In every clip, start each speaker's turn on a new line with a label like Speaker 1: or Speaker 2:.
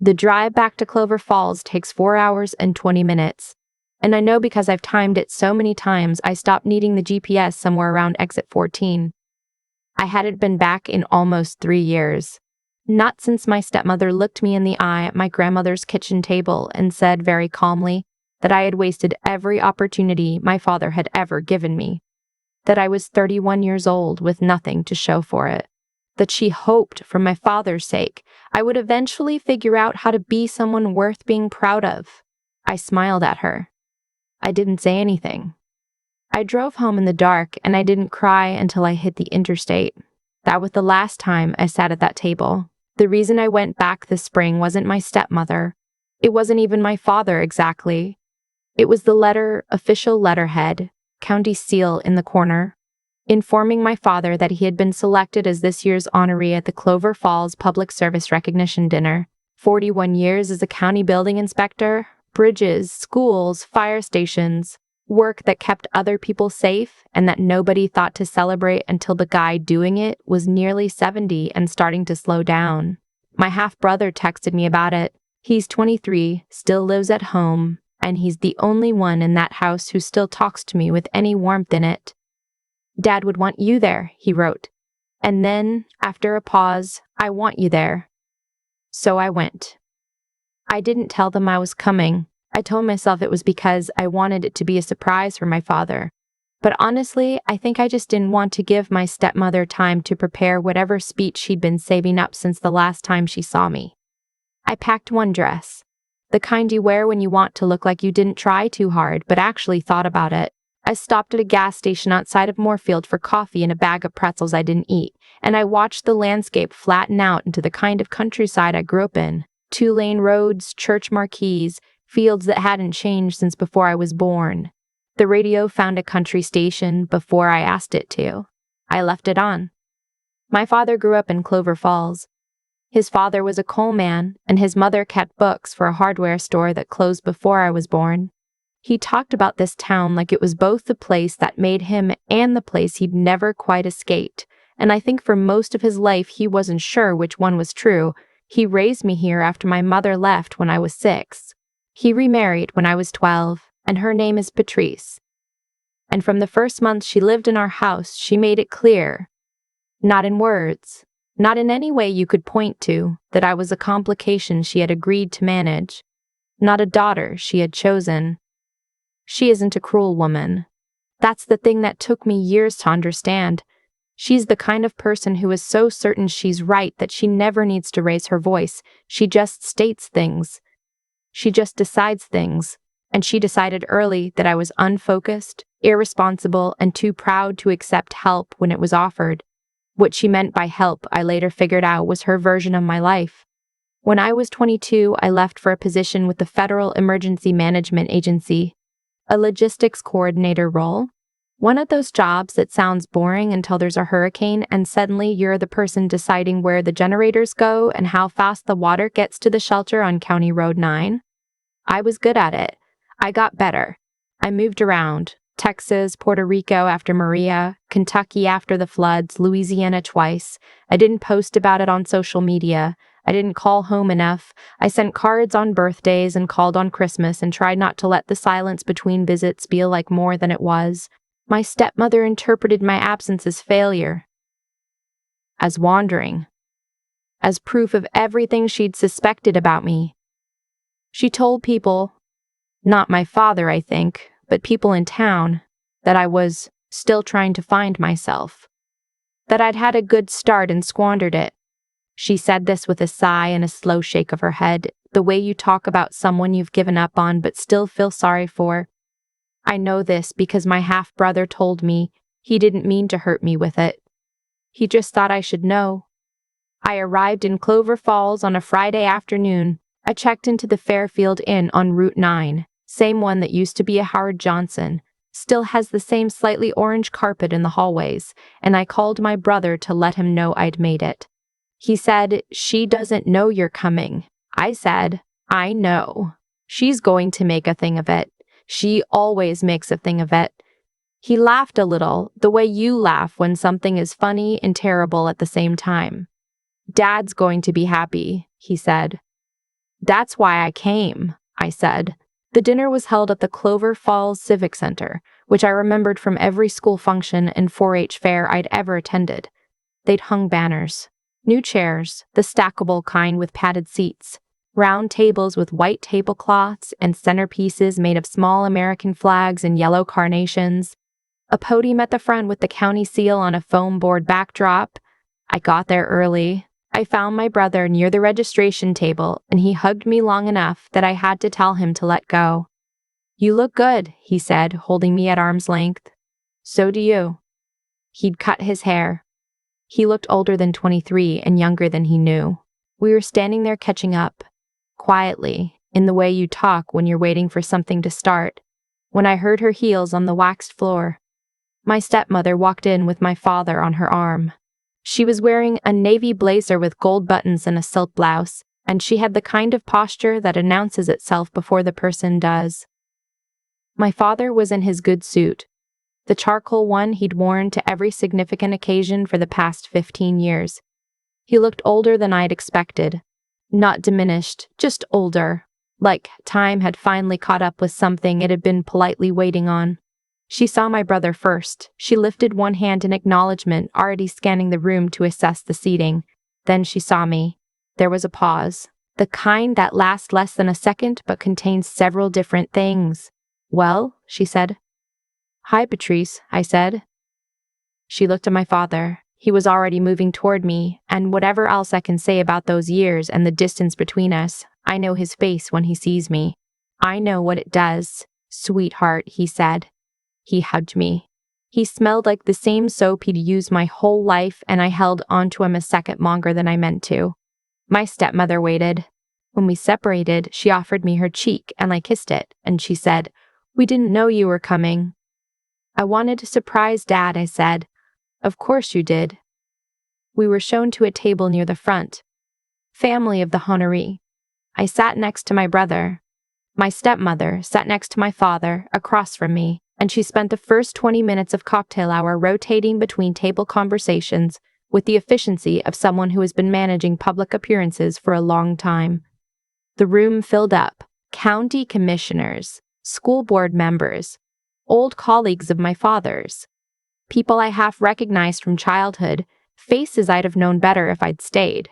Speaker 1: The drive back to Clover Falls takes 4 hours and 20 minutes. And I know because I've timed it so many times, I stopped needing the GPS somewhere around exit 14. I hadn't been back in almost 3 years. Not since my stepmother looked me in the eye at my grandmother's kitchen table and said very calmly that I had wasted every opportunity my father had ever given me. That I was 31 years old with nothing to show for it. That she hoped, for my father's sake, I would eventually figure out how to be someone worth being proud of. I smiled at her. I didn't say anything. I drove home in the dark, and I didn't cry until I hit the interstate. That was the last time I sat at that table. The reason I went back this spring wasn't my stepmother. It wasn't even my father exactly. It was the official letterhead, county seal in the corner, informing my father that he had been selected as this year's honoree at the Clover Falls Public Service Recognition Dinner. 41 years as a county building inspector, bridges, schools, fire stations, work that kept other people safe and that nobody thought to celebrate until the guy doing it was nearly 70 and starting to slow down. My half-brother texted me about it. He's 23, still lives at home, and he's the only one in that house who still talks to me with any warmth in it. Dad would want you there, he wrote. And then, after a pause, I want you there. So I went. I didn't tell them I was coming. I told myself it was because I wanted it to be a surprise for my father. But honestly, I think I just didn't want to give my stepmother time to prepare whatever speech she'd been saving up since the last time she saw me. I packed one dress. The kind you wear when you want to look like you didn't try too hard, but actually thought about it. I stopped at a gas station outside of Moorfield for coffee and a bag of pretzels I didn't eat, and I watched the landscape flatten out into the kind of countryside I grew up in. 2-lane roads, church marquees, fields that hadn't changed since before I was born. The radio found a country station before I asked it to. I left it on. My father grew up in Clover Falls. His father was a coal man, and his mother kept books for a hardware store that closed before I was born. He talked about this town like it was both the place that made him and the place he'd never quite escaped, and I think for most of his life he wasn't sure which one was true. He raised me here after my mother left when I was 6. He remarried when I was 12, and her name is Patrice. And from the first month she lived in our house, she made it clear, not in words, not in any way you could point to, that I was a complication she had agreed to manage, not a daughter she had chosen. She isn't a cruel woman. That's the thing that took me years to understand. She's the kind of person who is so certain she's right that she never needs to raise her voice. She just states things. She just decides things. And she decided early that I was unfocused, irresponsible, and too proud to accept help when it was offered. What she meant by help, I later figured out, was her version of my life. When I was 22, I left for a position with the Federal Emergency Management Agency, a logistics coordinator role. One of those jobs that sounds boring until there's a hurricane and suddenly you're the person deciding where the generators go and how fast the water gets to the shelter on County Road 9. I was good at it. I got better. I moved around. Texas, Puerto Rico after Maria, Kentucky after the floods, Louisiana twice. I didn't post about it on social media. I didn't call home enough. I sent cards on birthdays and called on Christmas and tried not to let the silence between visits feel like more than it was. My stepmother interpreted my absence as failure, as wandering, as proof of everything she'd suspected about me. She told people, not my father, I think, but people in town, that I was still trying to find myself, that I'd had a good start and squandered it. She said this with a sigh and a slow shake of her head, the way you talk about someone you've given up on but still feel sorry for. I know this because my half-brother told me he didn't mean to hurt me with it. He just thought I should know. I arrived in Clover Falls on a Friday afternoon. I checked into the Fairfield Inn on Route 9, same one that used to be a Howard Johnson, still has the same slightly orange carpet in the hallways, and I called my brother to let him know I'd made it. He said, "She doesn't know you're coming." I said, "I know. She's going to make a thing of it. She always makes a thing of it." He laughed a little, the way you laugh when something is funny and terrible at the same time. "Dad's going to be happy," he said. That's why I came, I said. The dinner was held at the Clover Falls Civic Center, which I remembered from every school function and 4-H fair I'd ever attended. They'd hung banners, new chairs, the stackable kind with padded seats, round tables with white tablecloths and centerpieces made of small American flags and yellow carnations, a podium at the front with the county seal on a foam board backdrop. I got there early. I found my brother near the registration table, and he hugged me long enough that I had to tell him to let go. "You look good," he said, holding me at arm's length. "So do you." He'd cut his hair. He looked older than 23 and younger than he knew. We were standing there catching up, quietly, in the way you talk when you're waiting for something to start, when I heard her heels on the waxed floor. My stepmother walked in with my father on her arm. She was wearing a navy blazer with gold buttons and a silk blouse, and she had the kind of posture that announces itself before the person does. My father was in his good suit, the charcoal one he'd worn to every significant occasion for the past 15 years. He looked older than I'd expected. Not diminished, just older, like time had finally caught up with something it had been politely waiting on. She saw my brother first. She lifted one hand in acknowledgement, already scanning the room to assess the seating. Then she saw me. There was a pause, the kind that lasts less than a second but contains several different things. "Well," she said. "Hi, Patrice," I said. She looked at my father. He was already moving toward me, and whatever else I can say about those years and the distance between us, I know his face when he sees me. I know what it does. "Sweetheart," he said. He hugged me. He smelled like the same soap he'd used my whole life, and I held onto him a second longer than I meant to. My stepmother waited. When we separated, she offered me her cheek, and I kissed it, and she said, "We didn't know you were coming." "I wanted to surprise Dad," I said. "Of course you did." We were shown to a table near the front. Family of the honoree. I sat next to my brother. My stepmother sat next to my father, across from me, and she spent the first 20 minutes of cocktail hour rotating between table conversations with the efficiency of someone who has been managing public appearances for a long time. The room filled up. County commissioners, school board members, old colleagues of my father's, people I half recognized from childhood, faces I'd have known better if I'd stayed.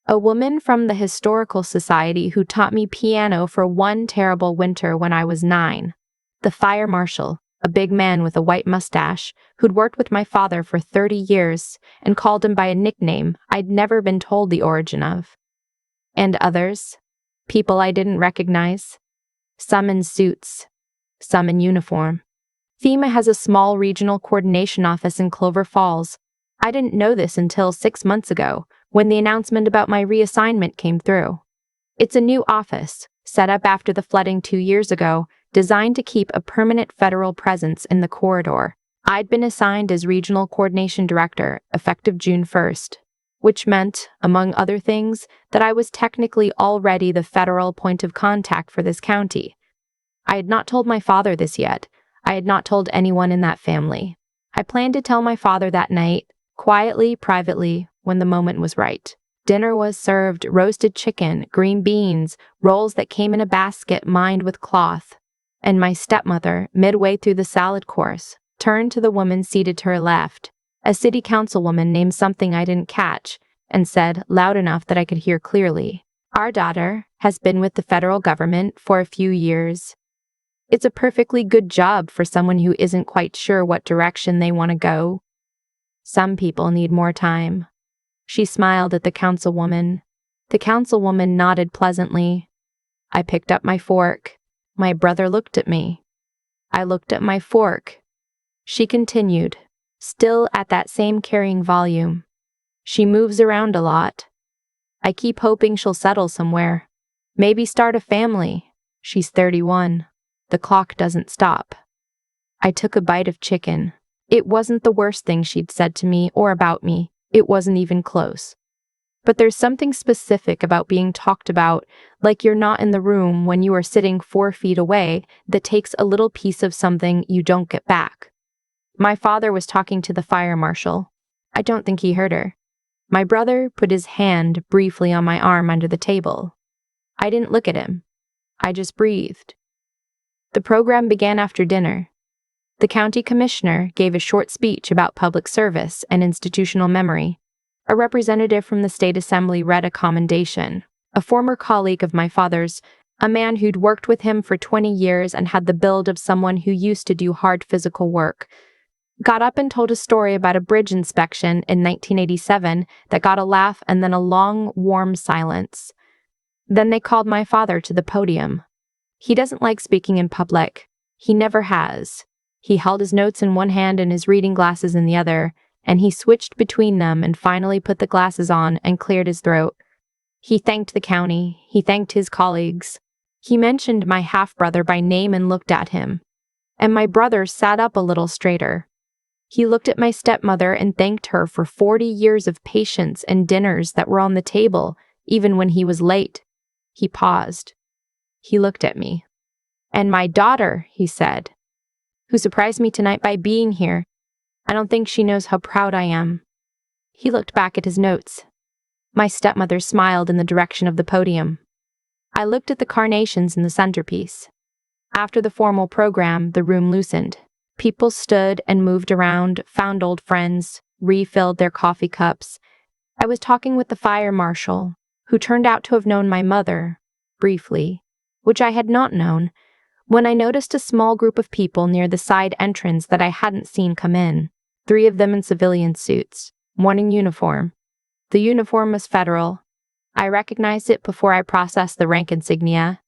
Speaker 1: A woman from the Historical Society who taught me piano for one terrible winter when I was 9. The fire marshal, a big man with a white mustache, who'd worked with my father for 30 years and called him by a nickname I'd never been told the origin of. And others, people I didn't recognize. Some in suits, some in uniform. FEMA has a small regional coordination office in Clover Falls. I didn't know this until 6 months ago, when the announcement about my reassignment came through. It's a new office, set up after the flooding 2 years ago, designed to keep a permanent federal presence in the corridor. I'd been assigned as Regional Coordination Director, effective June 1st, which meant, among other things, that I was technically already the federal point of contact for this county. I had not told my father this yet. I had not told anyone in that family. I planned to tell my father that night, quietly, privately, when the moment was right. Dinner was served: roasted chicken, green beans, rolls that came in a basket lined with cloth. And my stepmother, midway through the salad course, turned to the woman seated to her left, a city councilwoman named something I didn't catch, and said, loud enough that I could hear clearly, "Our daughter has been with the federal government for a few years. It's a perfectly good job for someone who isn't quite sure what direction they want to go. Some people need more time." She smiled at the councilwoman. The councilwoman nodded pleasantly. I picked up my fork. My brother looked at me. I looked at my fork. She continued, still at that same carrying volume. "She moves around a lot. I keep hoping she'll settle somewhere. Maybe start a family. She's 31. The clock doesn't stop." I took a bite of chicken. It wasn't the worst thing she'd said to me or about me. It wasn't even close. But there's something specific about being talked about, like you're not in the room when you are sitting 4 feet away, that takes a little piece of something you don't get back. My father was talking to the fire marshal. I don't think he heard her. My brother put his hand briefly on my arm under the table. I didn't look at him. I just breathed. The program began after dinner. The county commissioner gave a short speech about public service and institutional memory. A representative from the state assembly read a commendation. A former colleague of my father's, a man who'd worked with him for 20 years and had the build of someone who used to do hard physical work, got up and told a story about a bridge inspection in 1987 that got a laugh and then a long, warm silence. Then they called my father to the podium. He doesn't like speaking in public. He never has. He held his notes in one hand and his reading glasses in the other, and he switched between them and finally put the glasses on and cleared his throat. He thanked the county. He thanked his colleagues. He mentioned my half-brother by name and looked at him. And my brother sat up a little straighter. He looked at my stepmother and thanked her for 40 years of patience and dinners that were on the table, even when he was late. He paused. He looked at me. And my daughter, he said, who surprised me tonight by being here. I don't think she knows how proud I am. He looked back at his notes. My stepmother smiled in the direction of the podium. I looked at the carnations in the centerpiece. After the formal program, the room loosened. People stood and moved around, found old friends, refilled their coffee cups. I was talking with the fire marshal, who turned out to have known my mother, briefly, which I had not known, when I noticed a small group of people near the side entrance that I hadn't seen come in, 3 of them in civilian suits, 1 in uniform. The uniform was federal. I recognized it before I processed the rank insignia.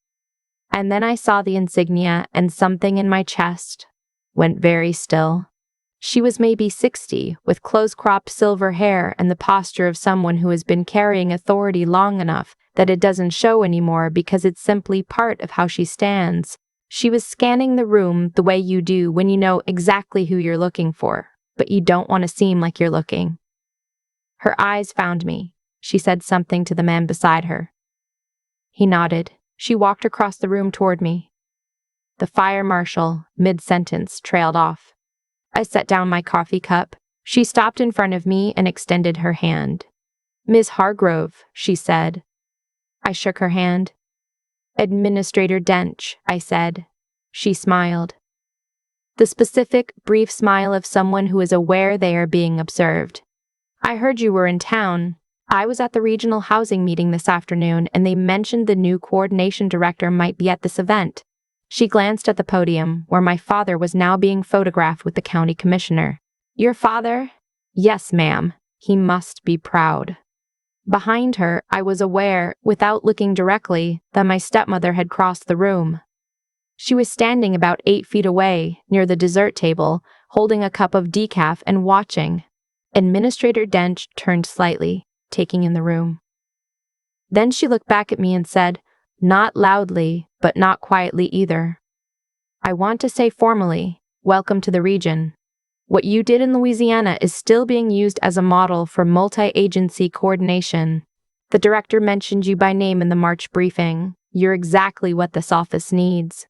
Speaker 1: And then I saw the insignia and something in my chest went very still. She was maybe 60, with close-cropped silver hair and the posture of someone who has been carrying authority long enough that it doesn't show anymore because it's simply part of how she stands. She was scanning the room the way you do when you know exactly who you're looking for, but you don't want to seem like you're looking. Her eyes found me. She said something to the man beside her. He nodded. She walked across the room toward me. The fire marshal, mid-sentence, trailed off. I set down my coffee cup. She stopped in front of me and extended her hand. "Ms. Hargrove," she said. I shook her hand. "Administrator Dench," I said. She smiled. The specific, brief smile of someone who is aware they are being observed. "I heard you were in town. I was at the regional housing meeting this afternoon, and they mentioned the new coordination director might be at this event." She glanced at the podium, where my father was now being photographed with the county commissioner. "Your father?" "Yes, ma'am. He must be proud." Behind her, I was aware, without looking directly, that my stepmother had crossed the room. She was standing about 8 feet away, near the dessert table, holding a cup of decaf and watching. Administrator Dench turned slightly, taking in the room. Then she looked back at me and said, not loudly, but not quietly either, "I want to say formally, welcome to the region. What you did in Louisiana is still being used as a model for multi-agency coordination. The director mentioned you by name in the March briefing. You're exactly what this office needs."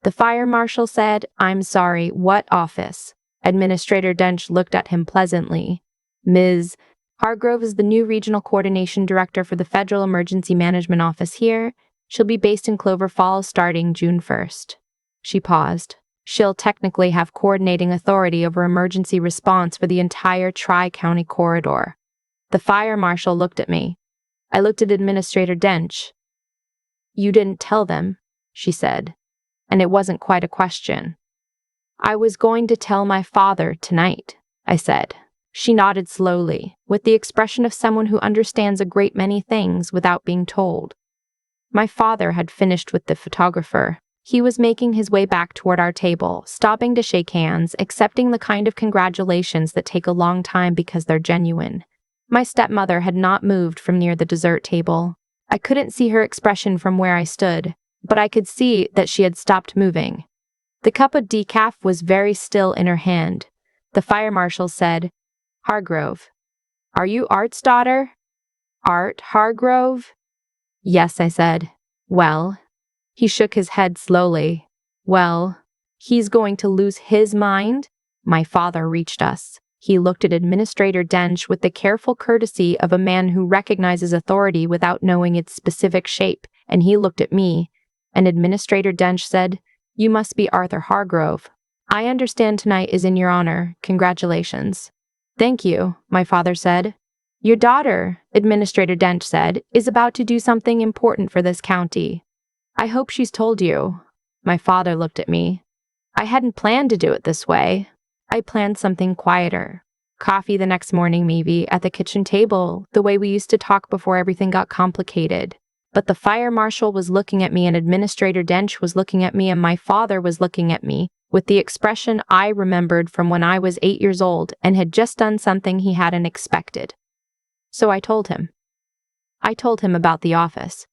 Speaker 1: The fire marshal said, "I'm sorry, what office?" Administrator Dench looked at him pleasantly. "Ms. Hargrove is the new regional coordination director for the Federal Emergency Management Office here. She'll be based in Clover Falls starting June 1st. She paused. "She'll technically have coordinating authority over emergency response for the entire Tri-County corridor." The fire marshal looked at me. I looked at Administrator Dench. "You didn't tell them," she said, and it wasn't quite a question. "I was going to tell my father tonight," I said. She nodded slowly, with the expression of someone who understands a great many things without being told. My father had finished with the photographer. He was making his way back toward our table, stopping to shake hands, accepting the kind of congratulations that take a long time because they're genuine. My stepmother had not moved from near the dessert table. I couldn't see her expression from where I stood, but I could see that she had stopped moving. The cup of decaf was very still in her hand. The fire marshal said, "Hargrove, are you Art's daughter?" "Art Hargrove?" "Yes," I said. "Well," he shook his head slowly. "Well, he's going to lose his mind?" My father reached us. He looked at Administrator Dench with the careful courtesy of a man who recognizes authority without knowing its specific shape. and he looked at me, and Administrator Dench said, "You must be Arthur Hargrove. I understand tonight is in your honor. Congratulations." "Thank you," my father said. "Your daughter," Administrator Dench said, "is about to do something important for this county. I hope she's told you." My father looked at me. I hadn't planned to do it this way. I planned something quieter. Coffee the next morning, maybe, at the kitchen table, the way we used to talk before everything got complicated. But the fire marshal was looking at me, and Administrator Dench was looking at me, and my father was looking at me with the expression I remembered from when I was 8 years old and had just done something he hadn't expected. So I told him. I told him about the office,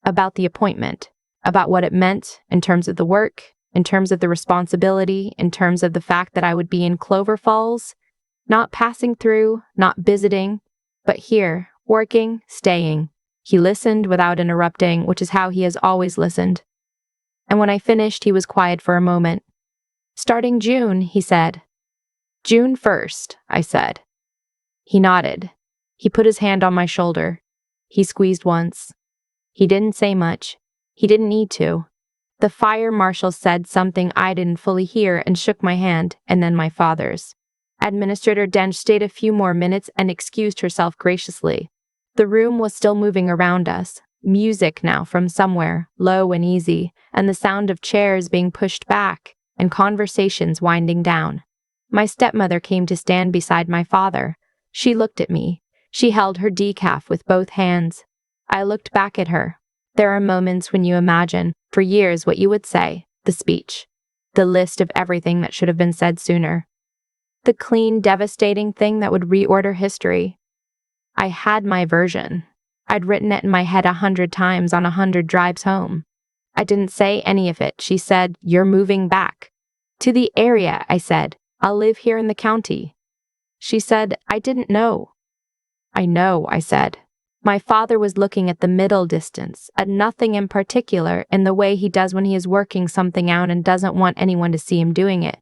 Speaker 1: about the appointment, about what it meant in terms of the work, in terms of the responsibility, in terms of the fact that I would be in Clover Falls, not passing through, not visiting, but here, working, staying. He listened without interrupting, which is how he has always listened. And when I finished, he was quiet for a moment. "Starting June," he said. "June 1st, I said. He nodded. He put his hand on my shoulder. He squeezed once. He didn't say much. He didn't need to. The fire marshal said something I didn't fully hear and shook my hand, and then my father's. Administrator Dench stayed a few more minutes and excused herself graciously. The room was still moving around us. Music now from somewhere, low and easy, and the sound of chairs being pushed back, and conversations winding down. My stepmother came to stand beside my father. She looked at me. She held her decaf with both hands. I looked back at her. There are moments when you imagine, for years, what you would say, the speech, the list of everything that should have been said sooner. The clean, devastating thing that would reorder history. I had my version. I'd written it in my head 100 times on 100 drives home. I didn't say any of it. She said, "You're moving back." "To the area," I said. "I'll live here in the county." She said, "I didn't know." "I know," I said. My father was looking at the middle distance, at nothing in particular, in the way he does when he is working something out and doesn't want anyone to see him doing it.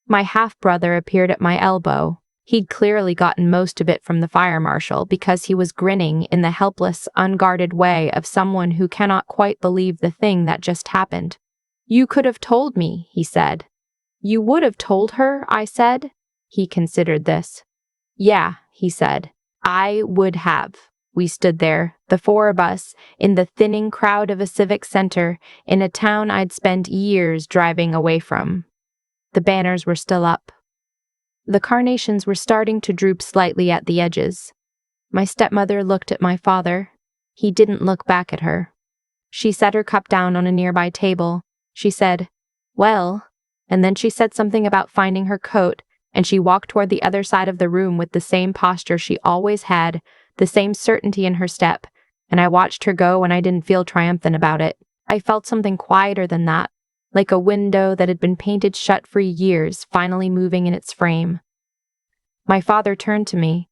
Speaker 1: My half-brother appeared at my elbow. He'd clearly gotten most of it from the fire marshal because he was grinning in the helpless, unguarded way of someone who cannot quite believe the thing that just happened. "You could have told me," he said. "You would have told her," I said. He considered this. "Yeah," he said. "I would have." We stood there, the four of us, in the thinning crowd of a civic center, in a town I'd spent years driving away from. The banners were still up. The carnations were starting to droop slightly at the edges. My stepmother looked at my father. He didn't look back at her. She set her cup down on a nearby table. She said, "Well," and then she said something about finding her coat, and she walked toward the other side of the room with the same posture she always had, the same certainty in her step, and I watched her go and I didn't feel triumphant about it. I felt something quieter than that, like a window that had been painted shut for years, finally moving in its frame. My father turned to me.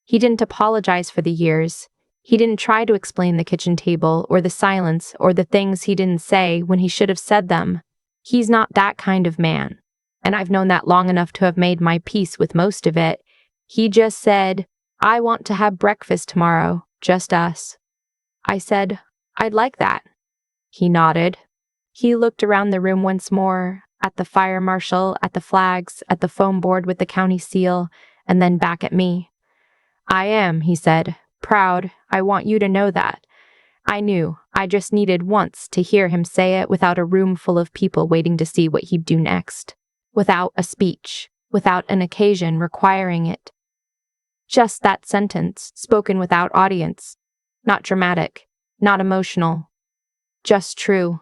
Speaker 1: He didn't apologize for the years. He didn't try to explain the kitchen table or the silence or the things he didn't say when he should have said them. He's not that kind of man, and I've known that long enough to have made my peace with most of it. He just said, "I want to have breakfast tomorrow, just us." I said, "I'd like that." He nodded. He looked around the room once more, at the fire marshal, at the flags, at the foam board with the county seal, and then back at me. "I am," he said, "proud. I want you to know that." I knew. I just needed once to hear him say it without a room full of people waiting to see what he'd do next. Without a speech, without an occasion requiring it. Just that sentence, spoken without audience. Not dramatic, not emotional. Just true.